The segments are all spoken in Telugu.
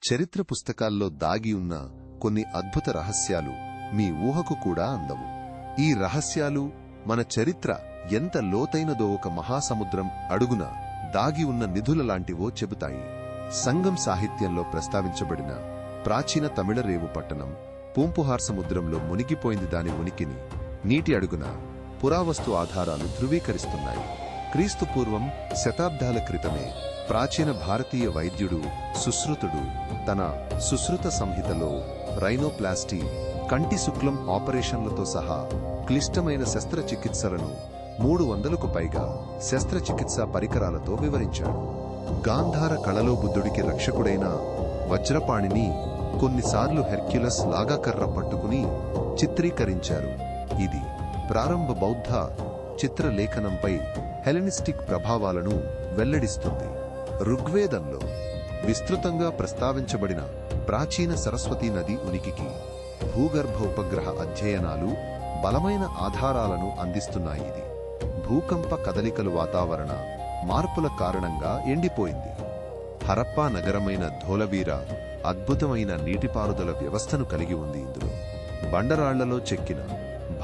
చరిత్ర పుస్తకాల్లో దాగి ఉన్న కొన్ని అద్భుత రహస్యాలు మీ ఊహకు కూడా అందవు. ఈ రహస్యాలు మన చరిత్ర ఎంత లోతైనదో ఒక మహాసముద్రం అడుగున దాగి ఉన్న నిధుల లాంటివో చెబుతాయి. సంగం సాహిత్యంలో ప్రస్తావించబడిన ప్రాచీన తమిళ రేవు పట్టణం పూంపుహార్ సముద్రంలో మునిగిపోయింది. దాని ఉనికిని నీటి అడుగున పురావస్తు ఆధారాలు ధృవీకరిస్తున్నాయి. క్రీస్తు పూర్వం శతాబ్దాల క్రితమే ప్రాచీన భారతీయ వైద్యుడు సుశ్రుతుడు తన సుశ్రుత సంహితలో రైనోప్లాస్టీ, కంటి శుక్లం ఆపరేషన్లతో సహా క్లిష్టమైన శస్త్రచికిత్సలను 300కు పైగా శస్త్రచికిత్సా పరికరాలతో వివరించాడు. గాంధార కళలో బుద్ధుడికి రక్షకుడైన వజ్రపాణిని కొన్నిసార్లు హెర్క్యులస్ లాగాకర్ర పట్టుకుని చిత్రీకరించారు. ఇది ప్రారంభ బౌద్ధ చిత్రలేఖనంపై హెలెనిస్టిక్ ప్రభావాలను వెల్లడిస్తుంది. ఋగ్వేదంలో విస్తృతంగా ప్రస్తావించబడిన ప్రాచీన సరస్వతీ నది ఉనికికి భూగర్భ ఉపగ్రహ అధ్యయనాలు బలమైన ఆధారాలను అందిస్తున్నాయి. ఇది భూకంప కదలికలు, వాతావరణ మార్పుల కారణంగా ఎండిపోయింది. హరప్పా నగరమైన ధోలవీరా అద్భుతమైన నీటిపారుదల వ్యవస్థను కలిగి ఉంది. ఇందులో బండరాళ్లలో చెక్కిన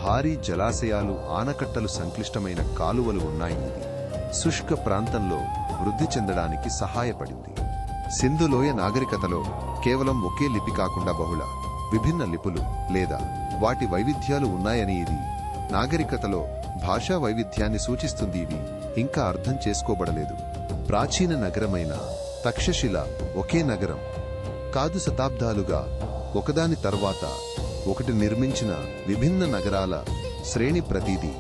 భారీ జలాశయాలు, ఆనకట్టలు, సంక్లిష్టమైన కాలువలు ఉన్నాయి. ఇది శుష్క ప్రాంతంలో వృద్ధి చెందడానికి సహాయపడింది. సింధులోయ నాగరికతలో కేవలం ఒకే లిపి కాకుండా బహుళ విభిన్న లిపులు లేదా వాటి వైవిధ్యాలు ఉన్నాయని, ఇది నాగరికతలో భాషా వైవిధ్యాన్ని సూచిస్తుంది. ఇవి ఇంకా అర్థం చేసుకోబడలేదు. ప్రాచీన నగరమైన తక్షశిల ఒకే నగరం కాదు, శతాబ్దాలుగా ఒకదాని తర్వాత ఒకటి నిర్మించిన విభిన్న నగరాల శ్రేణి. ప్రతిదీ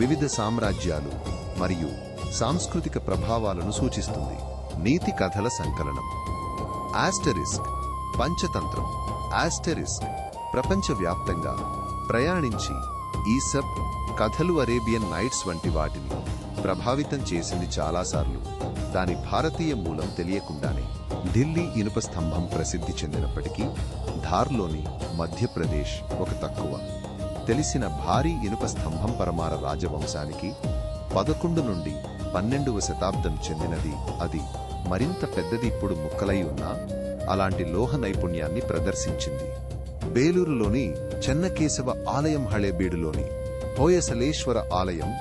వివిధ సామ్రాజ్యాలు మరియు సాంస్కృతిక ప్రభావాలను సూచిస్తుంది. నీతి కథల సంకలనం. ఆస్టరిస్క్ పంచతంత్రం. ఆస్టరిస్క్ ప్రపంచవ్యాప్తంగా ప్రయాణించి ఈసప్ కథలు, అరేబియన్ నైట్స్ వంటి వాటిని ప్రభావితం చేసింది. చాలాసార్లు దాని భారతీయ మూలం తెలియకుండానే. ఢిల్లీ ఇనుప స్తంభం ప్రసిద్ధి చెందినప్పటికీ ధార్లోని మధ్యప్రదేశ్ ఒక తక్కువ తెలిసిన భారీ ఇనుప స్తంభం పరమార రాజవంశానికి 11 నుండి 12వ శతాబ్దం చెందినది. అది మరింత పెద్దది, ఇప్పుడు ముక్కలై ఉన్నా అలాంటి లోహ నైపుణ్యాన్ని ప్రదర్శించింది. బేలూరులోని చెన్నకేశవ ఆలయం, హళేబీడులోని హోయసలేశ్వర ఆలయం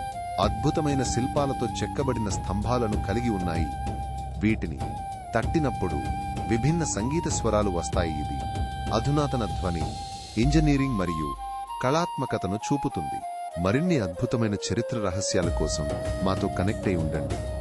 అద్భుతమైన శిల్పాలతో చెక్కబడిన స్తంభాలను కలిగి ఉన్నాయి. వీటిని తట్టినప్పుడు విభిన్న సంగీత స్వరాలు వస్తాయి. ఇది అధునాతన ధ్వని, ఇంజనీరింగ్ మరియు కళాత్మకతను చూపుతుంది. మరిన్ని అద్భుతమైన చరిత్ర రహస్యాల కోసం మాతో కనెక్ట్ అయి ఉండండి.